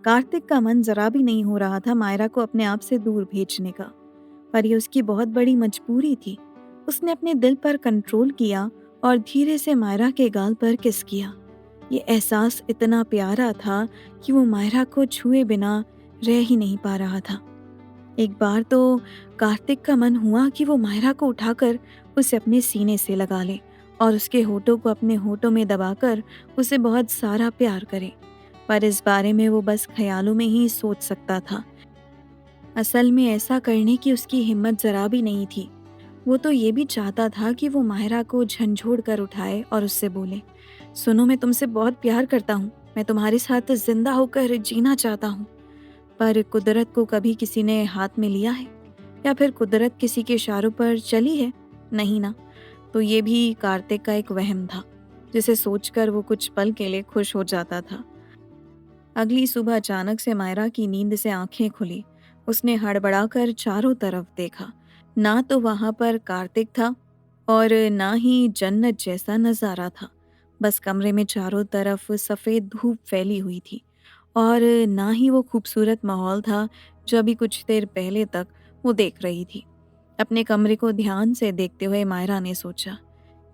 कार्तिक का मन जरा भी नहीं हो रहा था मायरा को अपने आप से दूर भेजने का, पर ये उसकी बहुत बड़ी मजबूरी थी। उसने अपने दिल पर कंट्रोल किया और धीरे से मायरा के गाल पर किस किया। ये एहसास इतना प्यारा था कि वो मायरा को छुए बिना रह ही नहीं पा रहा था। एक बार तो कार्तिक का मन हुआ कि वो मायरा को उठाकर उसे अपने सीने से लगा ले और उसके होठों को अपने होठों में दबाकर उसे बहुत सारा प्यार करे, पर इस बारे में वो बस ख्यालों में ही सोच सकता था। असल में ऐसा करने की उसकी हिम्मत जरा भी नहीं थी। वो तो ये भी चाहता था कि वो मायरा को झंझोड़ कर उठाए और उससे बोले, सुनो, मैं तुमसे बहुत प्यार करता हूँ, मैं तुम्हारे साथ जिंदा होकर जीना चाहता हूँ। पर कुदरत को कभी किसी ने हाथ में लिया है, या फिर कुदरत किसी के इशारों पर चली है? नहीं ना। तो ये भी कार्तिक का एक वहम था, जिसे सोचकर वो कुछ पल के लिए खुश हो जाता था। अगली सुबह अचानक से मायरा की नींद से आंखें खुली। उसने हड़बड़ाकर चारों तरफ देखा। ना तो वहां पर कार्तिक था और ना ही जन्नत जैसा नजारा था। बस कमरे में चारों तरफ सफेद धूप फैली हुई थी और ना ही वो खूबसूरत माहौल था जो अभी कुछ देर पहले तक वो देख रही थी। अपने कमरे को ध्यान से देखते हुए मायरा ने सोचा,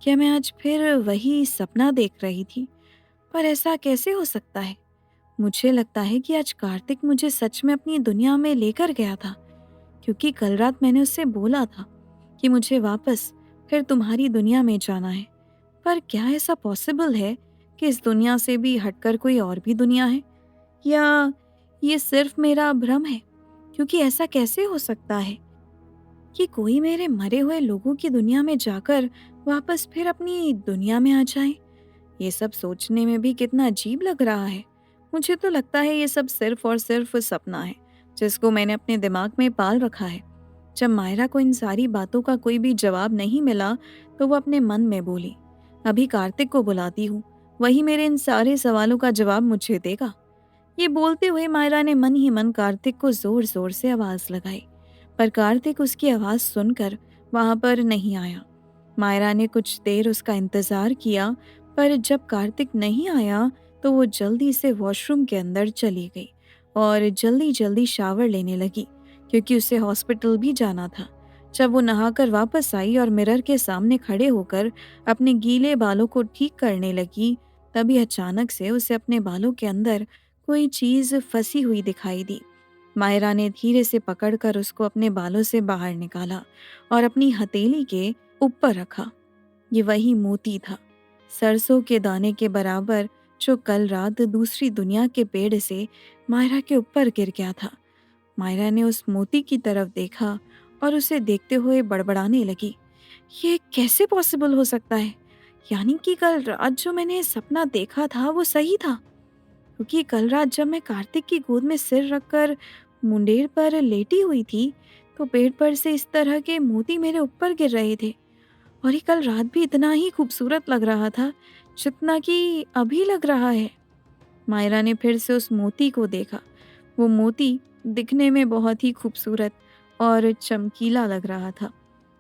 क्या मैं आज फिर वही सपना देख रही थी? पर ऐसा कैसे हो सकता है? मुझे लगता है कि आज कार्तिक मुझे सच में अपनी दुनिया में लेकर गया था, क्योंकि कल रात मैंने उससे बोला था कि मुझे वापस फिर तुम्हारी दुनिया में जाना है। पर क्या ऐसा पॉसिबल है कि इस दुनिया से भी हटकर कोई और भी दुनिया है, या ये सिर्फ मेरा भ्रम है? क्योंकि ऐसा कैसे हो सकता है कि कोई मेरे मरे हुए लोगों की दुनिया में जाकर वापस फिर अपनी दुनिया में आ जाए? ये सब सोचने में भी कितना अजीब लग रहा है। मुझे तो लगता है ये सब सिर्फ और सिर्फ सपना है, जिसको मैंने अपने दिमाग में पाल रखा है। जब मायरा को इन सारी बातों का कोई भी जवाब नहीं मिला, तो वो अपने मन में बोली, अभी कार्तिक को बुलाती हूँ, वही मेरे इन सारे सवालों का जवाब मुझे देगा। ये बोलते हुए मायरा ने मन ही मन कार्तिक को जोर जोर से आवाज लगाई, पर कार्तिक उसकी आवाज सुनकर वहां पर नहीं आया। मायरा ने कुछ देर उसका इंतजार किया, पर जब कार्तिक नहीं आया तो वो जल्दी से वॉशरूम के अंदर चली गई और जल्दी जल्दी शावर लेने लगी, क्योंकि उसे हॉस्पिटल भी जाना था। जब वो नहाकर वापस आई और मिरर के सामने खड़े होकर अपने गीले बालों को ठीक करने लगी, तभी अचानक से उसे अपने बालों के अंदर कोई चीज फंसी हुई दिखाई दी। मायरा ने धीरे से पकड़कर उसको अपने बालों से बाहर निकाला और अपनी हथेली के ऊपर रखा। ये वही मोती था, सरसों के दाने के बराबर, जो कल रात दूसरी दुनिया के पेड़ से मायरा के ऊपर गिर गया था। मायरा ने उस मोती की तरफ देखा और उसे देखते हुए बड़बड़ाने लगी, ये कैसे पॉसिबल हो सकता है? यानी कि कल रात जो मैंने सपना देखा था वो सही था, क्योंकि कल रात जब मैं कार्तिक की गोद में सिर रखकर मुंडेर पर लेटी हुई थी, तो पेड़ पर से इस तरह के मोती मेरे ऊपर गिर रहे थे। और ये कल रात भी इतना ही खूबसूरत लग रहा था जितना कि अभी लग रहा है। मायरा ने फिर से उस मोती को देखा। वो मोती दिखने में बहुत ही खूबसूरत और चमकीला लग रहा था,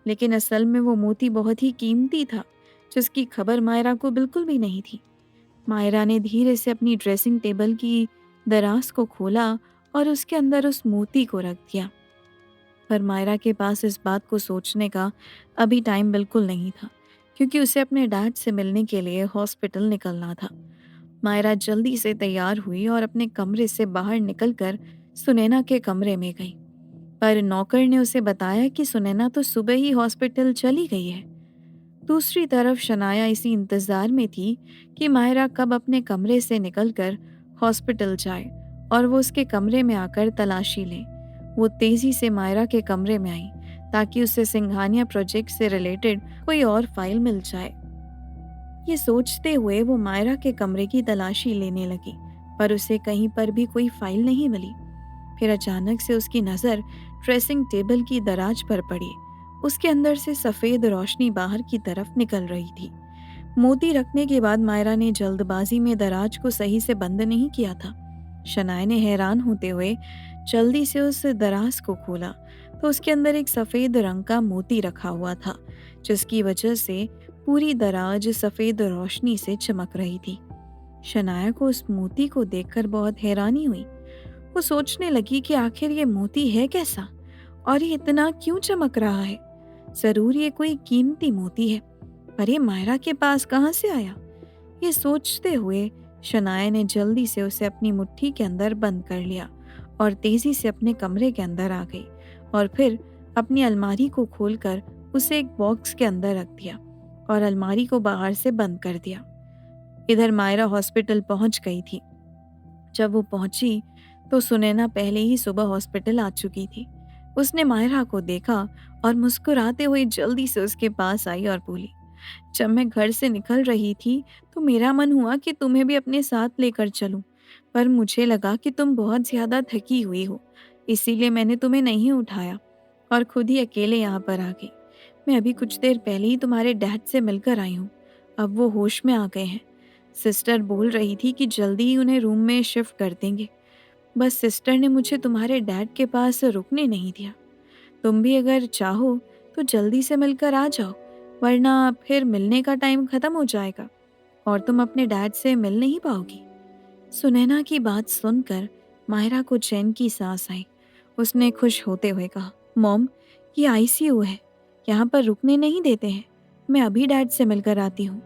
लेकिन असल में वो मोती बहुत ही कीमती था, जिसकी खबर मायरा को बिल्कुल भी नहीं थी। मायरा ने धीरे से अपनी ड्रेसिंग टेबल की दराज को खोला और उसके अंदर उस मोती को रख दिया। पर मायरा के पास इस बात को सोचने का अभी टाइम बिल्कुल नहीं था, क्योंकि उसे अपने डैड से मिलने के लिए हॉस्पिटल निकलना था। मायरा जल्दी से तैयार हुई और अपने कमरे से बाहर निकलकर सुनैना के कमरे में गई, पर नौकर ने उसे बताया कि सुनैना तो सुबह ही हॉस्पिटल चली गई है। दूसरी तरफ शनाया इसी इंतजार में थी कि मायरा कब अपने कमरे से निकलकर हॉस्पिटल जाए और वो उसके कमरे में आकर तलाशी ले। वो तेजी से मायरा के कमरे में आई, ताकि उसे सिंघानिया प्रोजेक्ट से रिलेटेड कोई और फाइल मिल जाए। ये सोचते हुए वो मायरा के कमरे की तलाशी लेने लगी, पर उसे कहीं पर भी कोई फाइल नहीं मिली। फिर अचानक से उसकी नज़र ड्रेसिंग टेबल की दराज पर पड़ी। उसके अंदर से सफ़ेद रोशनी बाहर की तरफ निकल रही थी। मोती रखने के बाद मायरा ने जल्दबाजी में दराज को सही से बंद नहीं किया था। शनाया ने हैरान होते हुए जल्दी से उस दराज को खोला, तो उसके अंदर एक सफ़ेद रंग का मोती रखा हुआ था, जिसकी वजह से पूरी दराज सफ़ेद रोशनी से चमक रही थी। शनाया को उस मोती को देखकर बहुत हैरानी हुई। वो सोचने लगी कि आखिर ये मोती है कैसा और ये इतना क्यों चमक रहा है। जरूर ये कोई कीमती मोती है, पर ये मायरा के पास कहाँ से आया। ये सोचते हुए शनाया ने जल्दी से उसे अपनी मुट्ठी के अंदर बंद कर लिया और तेजी से अपने कमरे के अंदर आ गई और फिर अपनी अलमारी को खोलकर उसे एक बॉक्स के अंदर रख दिया और अलमारी को बाहर से बंद कर दिया। इधर मायरा हॉस्पिटल पहुंच गई थी। जब वो पहुंची तो सुनैना पहले ही सुबह हॉस्पिटल आ चुकी थी। उसने मायरा को देखा और मुस्कुराते हुए जल्दी से उसके पास आई और बोली, जब मैं घर से निकल रही थी तो मेरा मन हुआ कि तुम्हें भी अपने साथ लेकर चलूं, पर मुझे लगा कि तुम बहुत ज्यादा थकी हुई हो, इसीलिए मैंने तुम्हें नहीं उठाया और खुद ही अकेले यहाँ पर आ गई। मैं अभी कुछ देर पहले ही तुम्हारे डैड से मिलकर आई हूँ। अब वो होश में आ गए हैं। सिस्टर बोल रही थी कि जल्दी ही उन्हें रूम में शिफ्ट कर देंगे। बस सिस्टर ने मुझे तुम्हारे डैड के पास रुकने नहीं दिया। तुम भी अगर चाहो तो जल्दी से मिलकर आ जाओ, वरना फिर मिलने का टाइम खत्म हो जाएगा और तुम अपने डैड से मिल नहीं पाओगी। सुनैना की बात सुनकर मायरा को चैन की सांस आई। उसने खुश होते हुए कहा, मॉम, ये आईसीयू है, यहाँ पर रुकने नहीं देते हैं। मैं अभी डैड से मिलकर आती हूँ।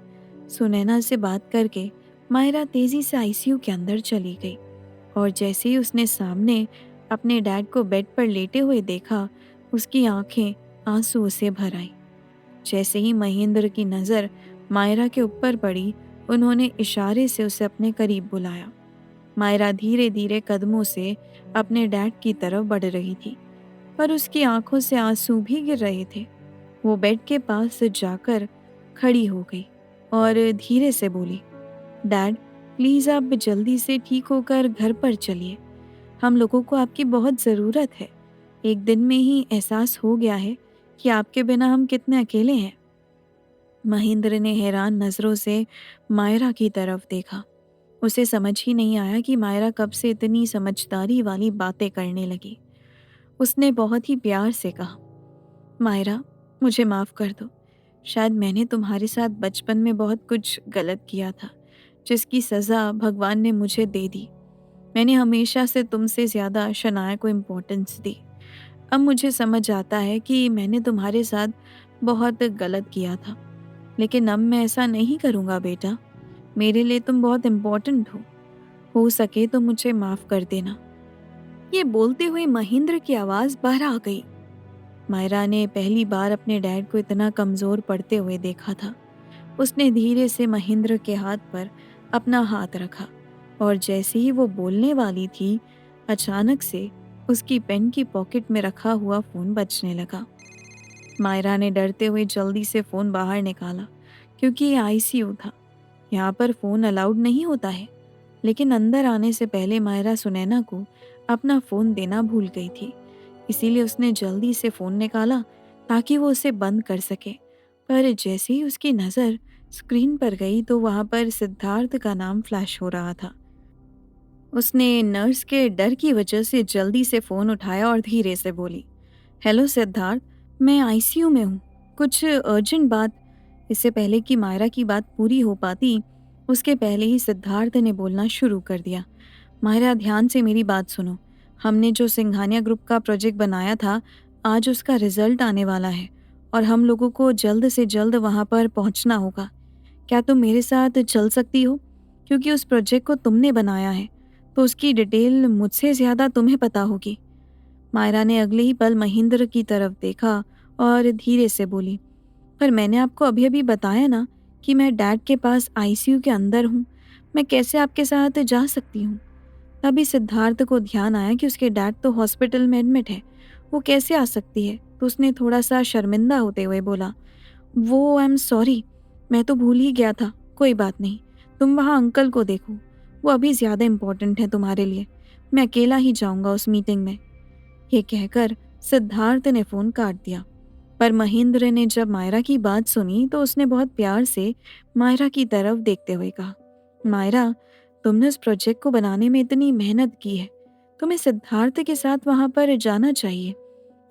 सुनैना से बात करके मायरा तेजी से आईसीयू के अंदर चली गई और जैसे ही उसने सामने अपने डैड को बेड पर लेटे हुए देखा, उसकी आंखें आंसू से भर आई। जैसे ही महेंद्र की नज़र मायरा के ऊपर पड़ी, उन्होंने इशारे से उसे अपने करीब बुलाया। मायरा धीरे धीरे कदमों से अपने डैड की तरफ बढ़ रही थी, पर उसकी आंखों से आंसू भी गिर रहे थे। वो बेड के पास जाकर खड़ी हो गई और धीरे से बोली, डैड, प्लीज़ आप जल्दी से ठीक होकर घर पर चलिए। हम लोगों को आपकी बहुत ज़रूरत है। एक दिन में ही एहसास हो गया है कि आपके बिना हम कितने अकेले हैं। महेंद्र ने हैरान नज़रों से मायरा की तरफ देखा। उसे समझ ही नहीं आया कि मायरा कब से इतनी समझदारी वाली बातें करने लगी। उसने बहुत ही प्यार से कहा, मायरा, मुझे माफ़ कर दो। शायद मैंने तुम्हारे साथ बचपन में बहुत कुछ गलत किया था, जिसकी सज़ा भगवान ने मुझे दे दी। मैंने हमेशा से तुमसे ज़्यादा शनाया को इम्पोर्टेंस दी। अब मुझे समझ आता है कि मैंने तुम्हारे साथ बहुत गलत किया था, लेकिन अब मैं ऐसा नहीं करूँगा बेटा। मेरे लिए तुम बहुत इम्पोर्टेंट हो सके तो मुझे माफ़ कर देना। ये बोलते हुए महेंद्र की आवाज़ बाहर आ गई। मायरा ने पहली बार अपने डैड को इतना कमज़ोर पड़ते हुए देखा था। उसने धीरे से महेंद्र के हाथ पर अपना हाथ रखा और जैसे ही वो बोलने वाली थी, अचानक से उसकी पेन की पॉकेट में रखा हुआ फ़ोन बजने लगा। मायरा ने डरते हुए जल्दी से फ़ोन बाहर निकाला, क्योंकि ये आईसीयू था। यहाँ पर फ़ोन अलाउड नहीं होता है। लेकिन अंदर आने से पहले मायरा सुनैना को अपना फ़ोन देना भूल गई थी, इसीलिए उसने जल्दी से फ़ोन निकाला ताकि वो उसे बंद कर सके। पर जैसे ही उसकी नज़र स्क्रीन पर गई तो वहाँ पर सिद्धार्थ का नाम फ्लैश हो रहा था। उसने नर्स के डर की वजह से जल्दी से फ़ोन उठाया और धीरे से बोली, हेलो सिद्धार्थ, मैं आईसीयू में हूँ, कुछ अर्जेंट बात। इससे पहले कि मायरा की बात पूरी हो पाती, उसके पहले ही सिद्धार्थ ने बोलना शुरू कर दिया, मायरा, ध्यान से मेरी बात सुनो। हमने जो सिंघानिया ग्रुप का प्रोजेक्ट बनाया था, आज उसका रिजल्ट आने वाला है और हम लोगों को जल्द से जल्द वहाँ पर पहुँचना होगा। क्या तुम मेरे साथ चल सकती हो? क्योंकि उस प्रोजेक्ट को तुमने बनाया है, तो उसकी डिटेल मुझसे ज़्यादा तुम्हें पता होगी। मायरा ने अगले ही पल महेंद्र की तरफ देखा और धीरे से बोली, पर मैंने आपको अभी अभी बताया ना कि मैं डैड के पास आईसीयू के अंदर हूँ। मैं कैसे आपके साथ जा सकती हूँ? तभी सिद्धार्थ को ध्यान आया कि उसके डैड तो हॉस्पिटल में एडमिट है, वो कैसे आ सकती है। तो उसने थोड़ा सा शर्मिंदा होते हुए बोला, वो आई एम सॉरी, मैं तो भूल ही गया था। कोई बात नहीं, तुम वहाँ अंकल को देखो, वो अभी ज़्यादा इम्पोर्टेंट है तुम्हारे लिए। मैं अकेला ही जाऊँगा उस मीटिंग में। ये कहकर सिद्धार्थ ने फ़ोन काट दिया। पर महेंद्र ने जब मायरा की बात सुनी तो उसने बहुत प्यार से मायरा की तरफ देखते हुए कहा, मायरा, तुमने उस प्रोजेक्ट को बनाने में इतनी मेहनत की है, तुम्हें सिद्धार्थ के साथ वहाँ पर जाना चाहिए।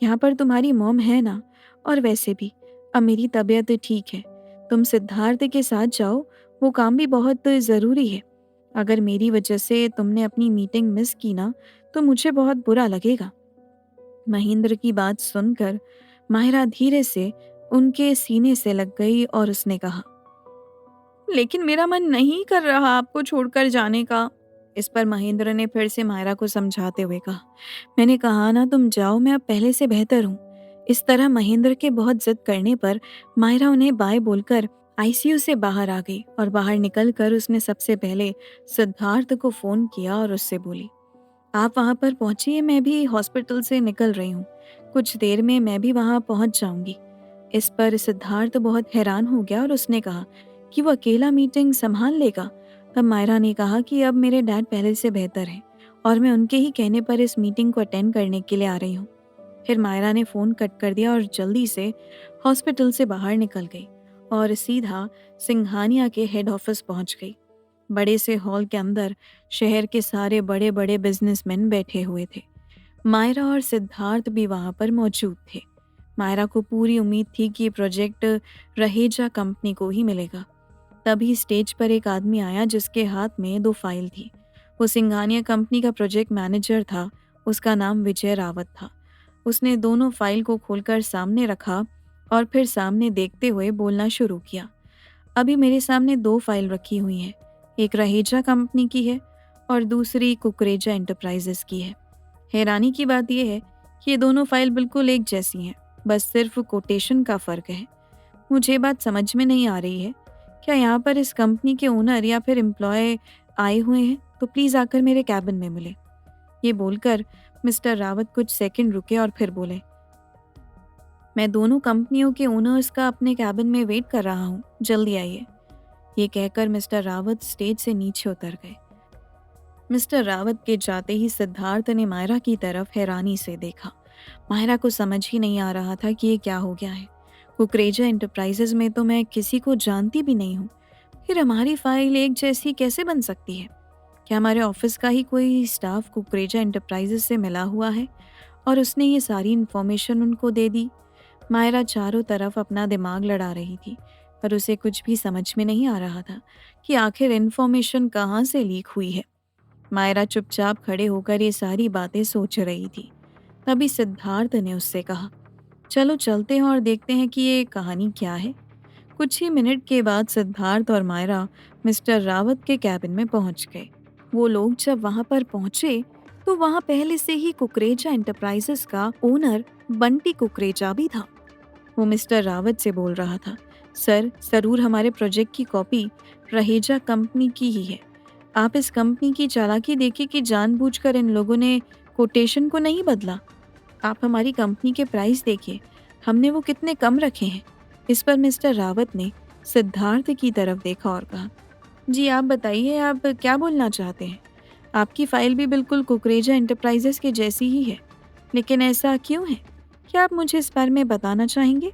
यहाँ पर तुम्हारी मॉम है ना, और वैसे भी अब मेरी तबीयत ठीक है, तुम सिद्धार्थ के साथ जाओ, वो काम भी बहुत ज़रूरी है। अगर मेरी वजह से तुमने अपनी मीटिंग मिस की ना, तो मुझे बहुत बुरा लगेगा। महेंद्र की बात सुनकर माहिरा धीरे से उनके सीने से लग गई और उसने कहा, लेकिन मेरा मन नहीं कर रहा आपको छोड़कर जाने का। इस पर महेंद्र ने फिर से मायरा को समझाते हुए कहा, मैंने कहा ना तुम जाओ, मैं अब पहले से बेहतर हूँ। इस तरह महेंद्र के बहुत जिद करने पर मायरा उन्हें बाय बोलकर आईसीयू से बाहर आ गई और बाहर निकलकर उसने सबसे पहले सिद्धार्थ को फोन किया और उससे बोली, आप वहाँ पर पहुंचिए, मैं भी हॉस्पिटल से निकल रही हूँ, कुछ देर में मैं भी वहाँ पहुंच जाऊंगी। इस पर सिद्धार्थ बहुत हैरान हो गया और उसने कहा कि वो अकेला मीटिंग संभाल लेगा। तब मायरा ने कहा कि अब मेरे डैड पहले से बेहतर हैं और मैं उनके ही कहने पर इस मीटिंग को अटेंड करने के लिए आ रही हूँ। फिर मायरा ने फ़ोन कट कर दिया और जल्दी से हॉस्पिटल से बाहर निकल गई और सीधा सिंघानिया के हेड ऑफिस पहुंच गई। बड़े से हॉल के अंदर शहर के सारे बड़े बड़े बिजनेसमैन बैठे हुए थे। मायरा और सिद्धार्थ भी वहां पर मौजूद थे। मायरा को पूरी उम्मीद थी कि ये प्रोजेक्ट रहेजा कंपनी को ही मिलेगा। तभी स्टेज पर एक आदमी आया जिसके हाथ में दो फाइल थी। वो सिंघानिया कंपनी का प्रोजेक्ट मैनेजर था। उसका नाम विजय रावत था। उसने दोनों फाइल को खोलकर सामने रखा और फिर सामने देखते हुए बोलना शुरू किया, अभी मेरे सामने दो फाइल रखी हुई हैं। एक रहेजा कंपनी की है और दूसरी कुकरेजा एंटरप्राइजेस की है। हैरानी की बात यह है कि ये दोनों फाइल बिल्कुल एक जैसी हैं, बस सिर्फ कोटेशन का फ़र्क है। मुझे बात समझ में नहीं आ रही है, क्या यहाँ पर इस कंपनी के ओनर या फिर एम्प्लॉय आए हुए हैं? तो प्लीज़ आकर मेरे कैबिन में मिले। ये बोलकर मिस्टर रावत कुछ सेकंड रुके और फिर बोले, मैं दोनों कंपनियों के ओनर्स का अपने कैबिन में वेट कर रहा हूँ, जल्दी आइए। ये कहकर मिस्टर रावत स्टेज से नीचे उतर गए। मिस्टर रावत के जाते ही सिद्धार्थ ने मायरा की तरफ हैरानी से देखा। मायरा को समझ ही नहीं आ रहा था कि ये क्या हो गया है। कुकरेजा एंटरप्राइजेज में तो मैं किसी को जानती भी नहीं हूँ, फिर हमारी फाइल एक जैसी कैसे बन सकती है? क्या हमारे ऑफिस का ही कोई स्टाफ कुकरेजा एंटरप्राइजेज से मिला हुआ है और उसने ये सारी इन्फॉर्मेशन उनको दे दी? मायरा चारों तरफ अपना दिमाग लड़ा रही थी, पर उसे कुछ भी समझ में नहीं आ रहा था कि आखिर इन्फॉर्मेशन कहाँ से लीक हुई है। मायरा चुपचाप खड़े होकर ये सारी बातें सोच रही थी। तभी सिद्धार्थ ने उससे कहा, चलो चलते हैं और देखते हैं कि ये कहानी क्या है। कुछ ही मिनट के बाद सिद्धार्थ और मायरा मिस्टर रावत के कैबिन में पहुंच गए। वो लोग जब वहां पर पहुंचे तो वहां पहले से ही कुकरेजा एंटरप्राइजेस का ओनर बंटी कुकरेजा भी था। वो मिस्टर रावत से बोल रहा था, सर जरूर हमारे प्रोजेक्ट की कॉपी रहेजा कंपनी की ही है। आप इस कंपनी की चालाकी देखिए कि जानबूझकर इन लोगों ने कोटेशन को नहीं बदला। आप हमारी कंपनी के प्राइस देखिए, हमने वो कितने कम रखे हैं। इस पर मिस्टर रावत ने सिद्धार्थ की तरफ देखा और कहा, जी आप बताइए, आप क्या बोलना चाहते हैं? आपकी फाइल भी बिल्कुल कुकरेजा एंटरप्राइजेस के जैसी ही है, लेकिन ऐसा क्यों है? क्या आप मुझे इस बारे में बताना चाहेंगे?